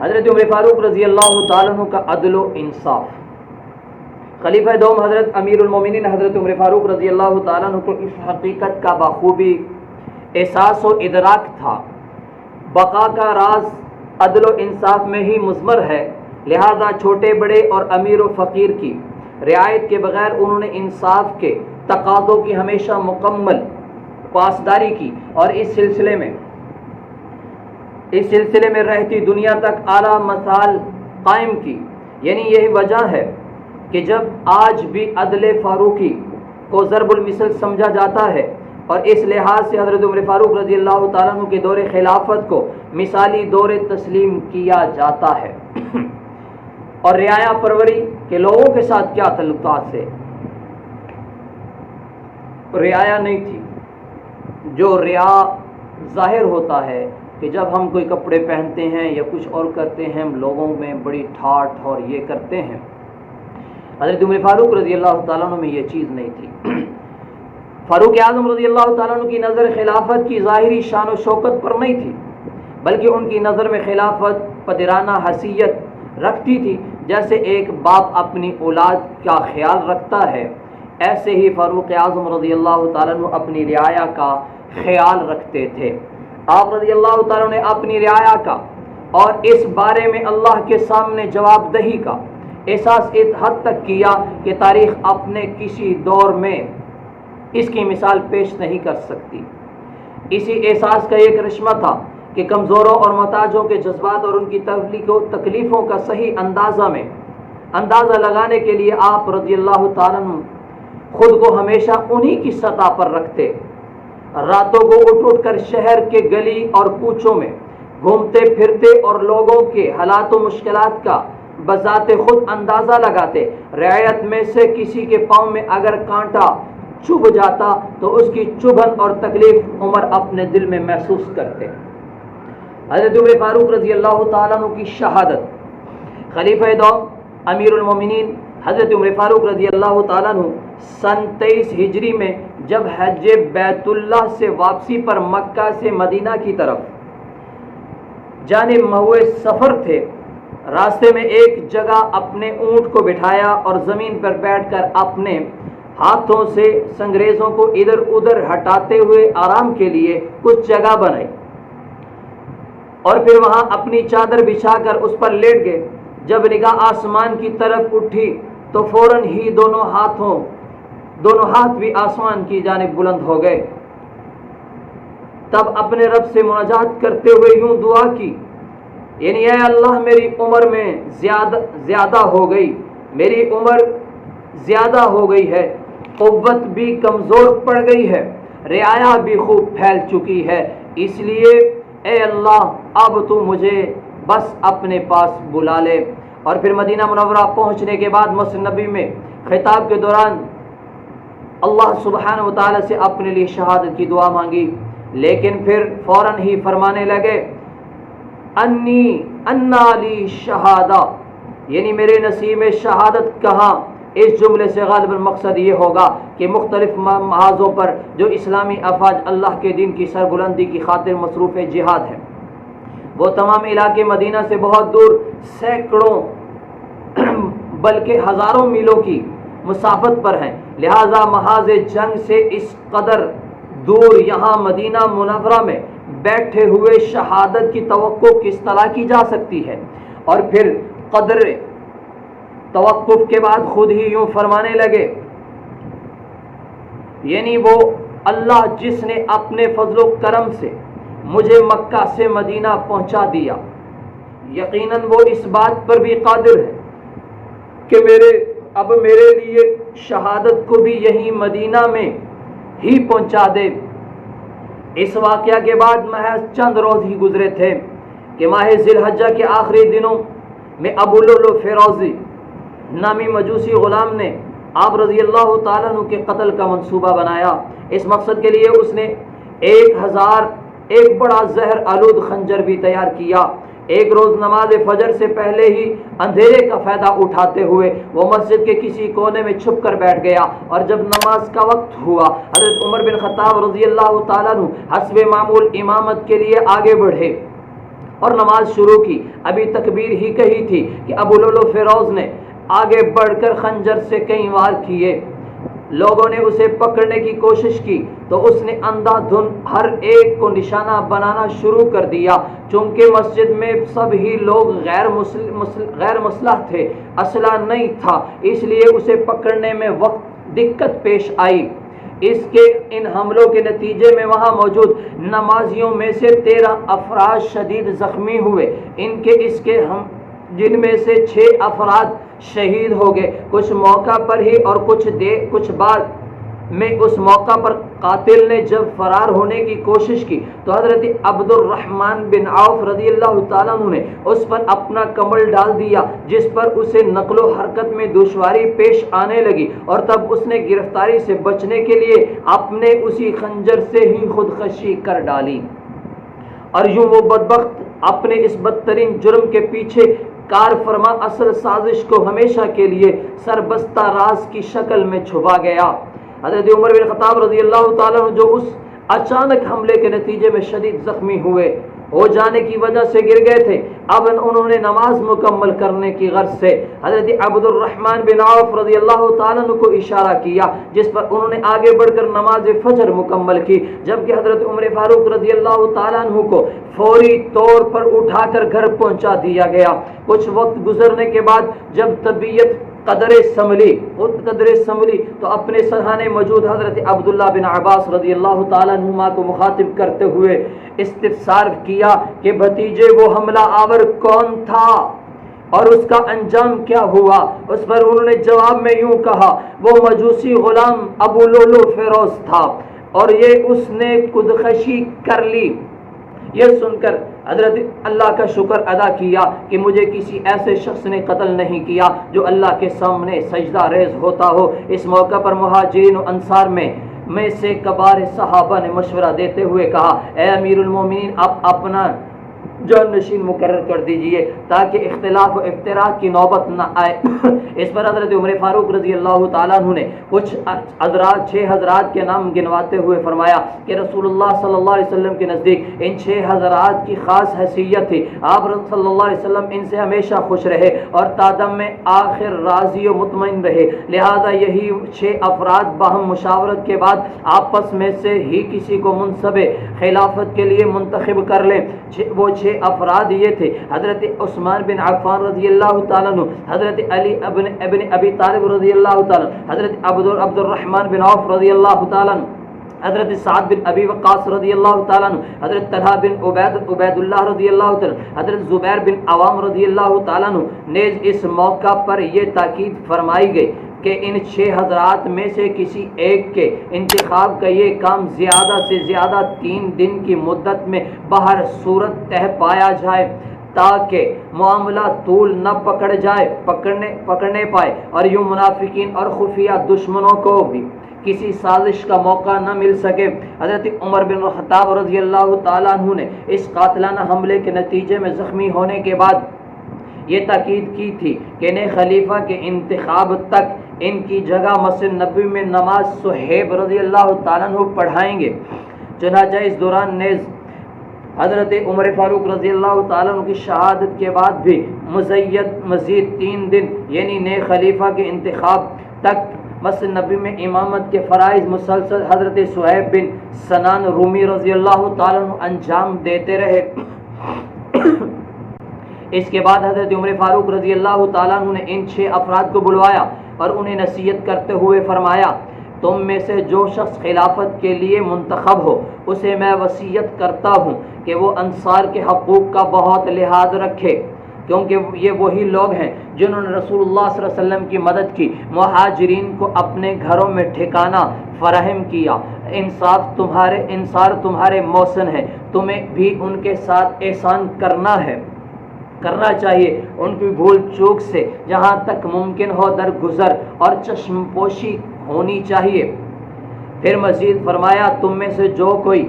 حضرت عمر فاروق رضی اللہ تعالیٰ عنہ کا عدل و انصاف. خلیفہ دوم حضرت امیر المومنین حضرت عمر فاروق رضی اللہ تعالیٰ عنہ کو اس حقیقت کا بخوبی احساس و ادراک تھا. بقا کا راز عدل و انصاف میں ہی مضمر ہے، لہذا چھوٹے بڑے اور امیر و فقیر کی رعایت کے بغیر انہوں نے انصاف کے تقاضوں کی ہمیشہ مکمل پاسداری کی اور اس سلسلے میں رہتی دنیا تک اعلیٰ مثال قائم کی. یعنی یہی وجہ ہے کہ جب آج بھی عدل فاروقی کو ضرب المثل سمجھا جاتا ہے اور اس لحاظ سے حضرت عمر فاروق رضی اللہ تعالیٰ عنہ کے دور خلافت کو مثالی دور تسلیم کیا جاتا ہے. اور رعایا پروری کے لوگوں کے ساتھ کیا تعلقات سے رعایا نہیں تھی. جو ریا ظاہر ہوتا ہے کہ جب ہم کوئی کپڑے پہنتے ہیں یا کچھ اور کرتے ہیں، ہم لوگوں میں بڑی ٹھاٹھ اور یہ کرتے ہیں. حضرت عمر فاروق رضی اللہ تعالیٰ عنہ میں یہ چیز نہیں تھی. فاروق اعظم رضی اللہ تعالیٰ عنہ کی نظر خلافت کی ظاہری شان و شوکت پر نہیں تھی، بلکہ ان کی نظر میں خلافت پدرانہ حیثیت رکھتی تھی. جیسے ایک باپ اپنی اولاد کا خیال رکھتا ہے، ایسے ہی فاروق اعظم رضی اللہ تعالیٰ عنہ اپنی رعایا کا خیال رکھتے تھے. آپ رضی اللہ تعالیٰ نے اپنی رعایا کا اور اس بارے میں اللہ کے سامنے جواب دہی کا احساس اس حد تک کیا کہ تاریخ اپنے کسی دور میں اس کی مثال پیش نہیں کر سکتی. اسی احساس کا ایک کرشمہ تھا کہ کمزوروں اور محتاجوں کے جذبات اور ان کی تکلیفوں کا صحیح اندازہ لگانے کے لیے آپ رضی اللہ تعالیٰ عنہ خود کو ہمیشہ انہی کی سطح پر رکھتے. راتوں کو اٹھ کر شہر کے گلی اور کوچوں میں گھومتے پھرتے اور لوگوں کے حالات و مشکلات کا بذات خود اندازہ لگاتے. رعایت میں سے کسی کے پاؤں میں اگر کانٹا چبھ جاتا تو اس کی چبھن اور تکلیف عمر اپنے دل میں محسوس کرتے. حضرت عمر فاروق رضی اللہ تعالیٰ عنہ کی شہادت خلیفہ دوم امیر المومنین حضرت عمر فاروق رضی اللہ تعالیٰ عنہ سن 23 ہجری میں جب حج بیت اللہ سے واپسی پر مکہ سے مدینہ کی طرف جانب مہوے سفر تھے. راستے میں ایک جگہ اپنے اونٹ کو بٹھایا اور زمین پر بیٹھ کر اپنے ہاتھوں سے سنگریزوں کو ادھر ادھر ہٹاتے ہوئے آرام کے لیے کچھ جگہ بنائی اور پھر وہاں اپنی چادر بچھا کر اس پر لیٹ گئے. جب نگاہ آسمان کی طرف اٹھی تو فوراً ہی دونوں ہاتھ بھی آسمان کی جانب بلند ہو گئے. تب اپنے رب سے مناجات کرتے ہوئے یوں دعا کی، یعنی اے اللہ میری عمر میں زیادہ ہو گئی، میری عمر زیادہ ہو گئی ہے، قوت بھی کمزور پڑ گئی ہے، رعایا بھی خوب پھیل چکی ہے، اس لیے اے اللہ اب تو مجھے بس اپنے پاس بلا لے. اور پھر مدینہ منورہ پہنچنے کے بعد مسجد نبی میں خطاب کے دوران اللہ سبحانہ و تعالی سے اپنے لیے شہادت کی دعا مانگی، لیکن پھر فوراً ہی فرمانے لگے انا لی شہادہ، یعنی میرے نصیب میں شہادت کہاں. اس جملے سے غالباً مقصد یہ ہوگا کہ مختلف محاذوں پر جو اسلامی افواج اللہ کے دین کی سربلندی کی خاطر مصروف جہاد ہیں، وہ تمام علاقے مدینہ سے بہت دور سینکڑوں بلکہ ہزاروں میلوں کی مسافت پر ہیں. لہذا محاذ جنگ سے اس قدر دور یہاں مدینہ منورہ میں بیٹھے ہوئے شہادت کی توقع کس طرح کی جا سکتی ہے. اور پھر قدر توقف کے بعد خود ہی یوں فرمانے لگے، یعنی وہ اللہ جس نے اپنے فضل و کرم سے مجھے مکہ سے مدینہ پہنچا دیا، یقیناً وہ اس بات پر بھی قادر ہے کہ میرے لیے شہادت کو بھی یہی مدینہ میں ہی پہنچا دے. اس واقعہ کے بعد محض چند روز ہی گزرے تھے کہ ماہ ذی الحجہ کے آخری دنوں میں ابو لؤلؤ فیروزی نامی مجوسی غلام نے آپ رضی اللہ تعالیٰ عنہ کے قتل کا منصوبہ بنایا. اس مقصد کے لیے اس نے 1000 بڑا زہر آلود خنجر بھی تیار کیا. ایک روز نماز فجر سے پہلے ہی اندھیرے کا فائدہ اٹھاتے ہوئے وہ مسجد کے کسی کونے میں چھپ کر بیٹھ گیا، اور جب نماز کا وقت ہوا حضرت عمر بن خطاب رضی اللہ تعالیٰ عنہ حسب معمول امامت کے لیے آگے بڑھے اور نماز شروع کی۔ ابھی تکبیر ہی کہی تھی کہ ابو لولو فیروز نے آگے بڑھ کر خنجر سے کئی وار کیے۔ لوگوں نے اسے پکڑنے کی کوشش کی تو اس نے اندھا دھن ہر ایک کو نشانہ بنانا شروع کر دیا۔ چونکہ مسجد میں سب ہی لوگ غیر مسلح تھے، اسلحہ نہیں تھا، اس لیے اسے پکڑنے میں وقت دقت پیش آئی۔ اس کے ان حملوں کے نتیجے میں وہاں موجود نمازیوں میں سے 13 افراد شدید زخمی ہوئے، جن میں سے 6 افراد شہید ہو گئے۔ کچھ موقع پر ہی اور کچھ بعد میں اس موقع پر قاتل نے جب فرار ہونے کی کوشش کی تو حضرت عبد الرحمن بن عوف رضی اللہ تعالیٰ عنہ نے اس پر اپنا کمل ڈال دیا، جس پر اسے نقل و حرکت میں دشواری پیش آنے لگی، اور تب اس نے گرفتاری سے بچنے کے لیے اپنے اسی خنجر سے ہی خودکشی کر ڈالی۔ اور یوں وہ بدبخت اپنے اس بدترین جرم کے پیچھے کار فرما اصل سازش کو ہمیشہ کے لیے سربستہ راز کی شکل میں چھپا گیا۔ حضرت عمر بن خطاب رضی اللہ تعالیٰ عنہ جو اس اچانک حملے کے نتیجے میں شدید زخمی ہو جانے کی وجہ سے گر گئے تھے، اب انہوں نے نماز مکمل کرنے کی غرض سے حضرت عبد الرحمن بن عوف رضی اللہ تعالیٰ عنہ کو اشارہ کیا، جس پر انہوں نے آگے بڑھ کر نماز فجر مکمل کی، جبکہ حضرت عمر فاروق رضی اللہ تعالیٰ عنہ کو فوری طور پر اٹھا کر گھر پہنچا دیا گیا۔ کچھ وقت گزرنے کے بعد جب طبیعت قدر سنبھلی تو اپنے سرحانے موجود حضرت عبداللہ بن عباس رضی اللہ تعالیٰ عنہما کو مخاطب کرتے ہوئے استفسار کیا کہ بھتیجے وہ حملہ آور کون تھا اور اس کا انجام کیا ہوا؟ اس پر انہوں نے جواب میں یوں کہا، وہ مجوسی غلام ابو لولو فیروز تھا اور یہ اس نے خودکشی کر لی۔ یہ سن کر حضرت اللہ کا شکر ادا کیا کہ مجھے کسی ایسے شخص نے قتل نہیں کیا جو اللہ کے سامنے سجدہ ریز ہوتا ہو۔ اس موقع پر مہاجرین و انصار میں سے کبار صحابہ نے مشورہ دیتے ہوئے کہا، اے امیر المومنین، آپ اپنا جانشین مقرر کر دیجئے تاکہ اختلاف و افتراق کی نوبت نہ آئے۔ اس پر حضرت عمر فاروق رضی اللہ تعالیٰ عنہ نے کچھ چھ حضرات کے نام گنواتے ہوئے فرمایا کہ رسول اللہ صلی اللہ علیہ وسلم کے نزدیک ان 6 حضرات کی خاص حیثیت تھی، آپ صلی اللہ علیہ وسلم ان سے ہمیشہ خوش رہے اور تادم میں آخر راضی و مطمئن رہے، لہذا یہی 6 افراد باہم مشاورت کے بعد آپس میں سے ہی کسی کو منصب خلافت کے لیے منتخب کر لیں۔ وہ 6 افراد یہ تھے: حضرت عثمان بن عفان رضی اللہ تعالیٰ عنہ، حضرت علی ابن ابی طالب رضی اللہ تعالیٰ عنہ، حضرت عبد الرحمن بن عوف رضی اللہ تعالیٰ عنہ، حضرت سعد بن ابی وقاص رضی اللہ تعالیٰ عنہ، حضرت طلحہ بن عبید اللہ رضی اللہ تعالیٰ عنہ، حضرت زبیر بن عوام رضی اللہ تعالیٰ عنہ۔ نیز اس موقع پر یہ تاکید فرمائی گئی کہ ان 6 حضرات میں سے کسی ایک کے انتخاب کا یہ کام زیادہ سے زیادہ 3 دن کی مدت میں بہر صورت تہ پایا جائے تاکہ معاملہ طول نہ پکڑنے پائے اور یوں منافقین اور خفیہ دشمنوں کو بھی کسی سازش کا موقع نہ مل سکے۔ حضرت عمر بن خطاب رضی اللہ تعالیٰ عنہ نے اس قاتلانہ حملے کے نتیجے میں زخمی ہونے کے بعد یہ تاکید کی تھی کہ نئے خلیفہ کے انتخاب تک ان کی جگہ مسجد نبوی میں نماز صہیب رضی اللہ تعالیٰ عنہ پڑھائیں گے۔ چنانچہ اس دوران نیز حضرت عمر فاروق رضی اللہ تعالیٰ عنہ کی شہادت کے بعد بھی مزید 3 دن یعنی نئے خلیفہ کے انتخاب تک مسجد نبی میں امامت کے فرائض مسلسل حضرت صہیب بن سنان رومی رضی اللہ تعالیٰ عنہ انجام دیتے رہے۔ اس کے بعد حضرت عمر فاروق رضی اللہ تعالیٰ عنہ نے ان 6 افراد کو بلوایا اور انہیں نصیحت کرتے ہوئے فرمایا، تم میں سے جو شخص خلافت کے لیے منتخب ہو اسے میں وصیت کرتا ہوں کہ وہ انصار کے حقوق کا بہت لحاظ رکھے، کیونکہ یہ وہی لوگ ہیں جنہوں نے رسول اللہ صلی اللہ علیہ وسلم کی مدد کی، مہاجرین کو اپنے گھروں میں ٹھکانہ فراہم کیا، انصار تمہارے موسن ہیں، تمہیں بھی ان کے ساتھ احسان کرنا چاہیے، ان کی بھول چوک سے جہاں تک ممکن ہو درگزر اور چشم پوشی ہونی چاہیے۔ پھر مزید فرمایا، تم میں سے جو کوئی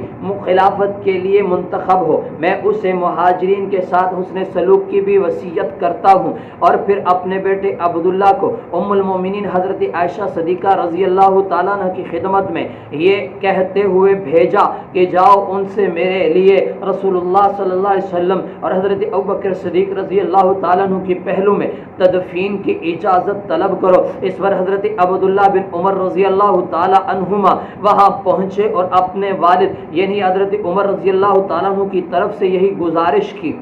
خلافت کے لیے منتخب ہو، میں اسے مہاجرین کے ساتھ حسن سلوک کی بھی وصیت کرتا ہوں۔ اور پھر اپنے بیٹے عبداللہ کو ام المومنین حضرت عائشہ صدیقہ رضی اللہ تعالیٰ عنہ کی خدمت میں یہ کہتے ہوئے بھیجا کہ جاؤ ان سے میرے لیے رسول اللہ صلی اللہ علیہ وسلم اور حضرت ابوبکر صدیق رضی اللہ تعالیٰ عنہ کی پہلو میں تدفین کی اجازت طلب کرو۔ اس پر حضرت عبداللہ بن عمر رضی اللہ تعالیٰ عنہما وہاں پہنچے اور اپنے والد یعنی حضرت عمر رضی اللہ تعالیٰ عنہ کی طرف سے یہی گزارش کی،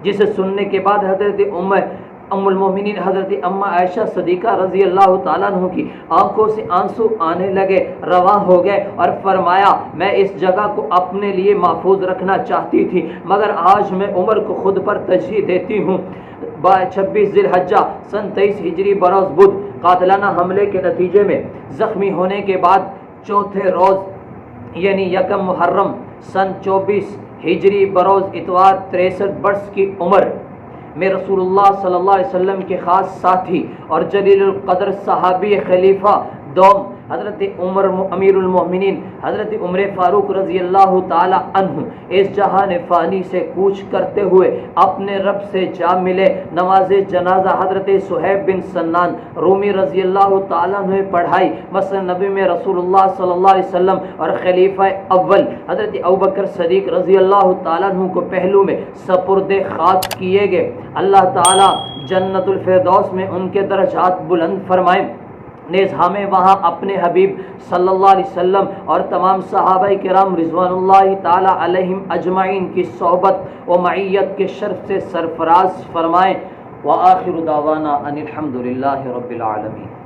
جسے سننے کے بعد حضرت ام المومنین حضرت اما عائشہ صدیقہ رضی اللہ تعالیٰ عنہ کی آنکھوں سے آنسو آنے لگے، رواں ہو گئے اور فرمایا میں اس جگہ کو اپنے لیے محفوظ رکھنا چاہتی تھی، مگر آج میں عمر کو خود پر ترجیح دیتی ہوں۔ 26 ذی الحجہ سن 23 ہجری بروز بدھ قاتلانہ حملے کے نتیجے میں زخمی ہونے کے بعد چوتھے روز یعنی یکم محرم سن 24 ہجری بروز اتوار 63 برس کی عمر میں رسول اللہ صلی اللہ علیہ وسلم کے خاص ساتھی اور جلیل القدر صحابی خلیفہ دوم حضرت عمر امیر المومنین حضرت عمر فاروق رضی اللہ تعالی عنہ اس جہان فانی سے کوچ کرتے ہوئے اپنے رب سے جا ملے۔ نماز جنازہ حضرت صہیب بن سنان رومی رضی اللہ تعالی عنہ پڑھائی۔ مسجد نبی میں رسول اللہ صلی اللہ علیہ وسلم اور خلیفہ اول حضرت ابوبکر صدیق رضی اللہ تعالی عنہ کو پہلو میں سپرد خاک کیے گئے۔ اللہ تعالی جنت الفردوس میں ان کے درجات بلند فرمائے۔ نیز ہمیں وہاں اپنے حبیب صلی اللہ علیہ وسلم اور تمام صحابہ کرام رضوان اللہ تعالی علیہم اجمعین کی صحبت و معیت کے شرف سے سرفراز فرمائیں۔ وآخر دعوانا ان الحمد للہ رب العالمین۔